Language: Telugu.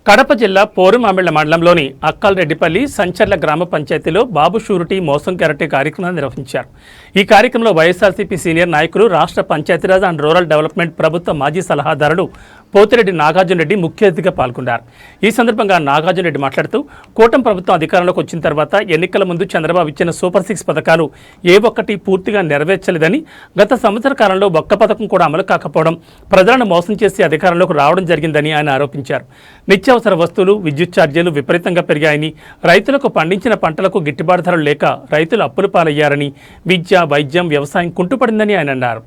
కడప జిల్లా పోరుమామిళ్ల మండలంలోని అక్కల్రెడ్డిపల్లి సంచర్ల గ్రామ పంచాయతీలో బాబు షూరిటీ మోసం గ్యారంటీ కార్యక్రమాన్ని నిర్వహించారు. ఈ కార్యక్రమంలో వైఎస్ఆర్సీపీ సీనియర్ నాయకులు, రాష్ట్ర పంచాయతీరాజ్ అండ్ రూరల్ డెవలప్మెంట్ ప్రభుత్వ మాజీ సలహాదారులు పోతిరెడ్డి నాగార్జున రెడ్డి ముఖ్య అతిథిగా పాల్గొన్నారు. ఈ సందర్భంగా నాగార్జున రెడ్డి మాట్లాడుతూ, కూటమి ప్రభుత్వం అధికారంలోకి వచ్చిన తర్వాత ఎన్నికల ముందు చంద్రబాబు ఇచ్చిన సూపర్ 6 పథకాలు ఏ ఒక్కటి పూర్తిగా నెరవేర్చలేదని, గత సంవత్సర కాలంలో ఒక్క పథకం కూడా అమలు కాకపోవడం, ప్రజలను మోసం చేసి అధికారంలోకి రావడం జరిగిందని ఆయన ఆరోపించారు. నిత్యావసర వస్తువులు, విద్యుత్ ఛార్జీలు విపరీతంగా పెరిగాయని, రైతులకు పండించిన పంటలకు గిట్టుబాటు ధరలు లేక రైతులు అప్పుల పాలయ్యారని, విద్య, వైద్యం, వ్యవసాయం కుంటుపడిందని ఆయన అన్నారు.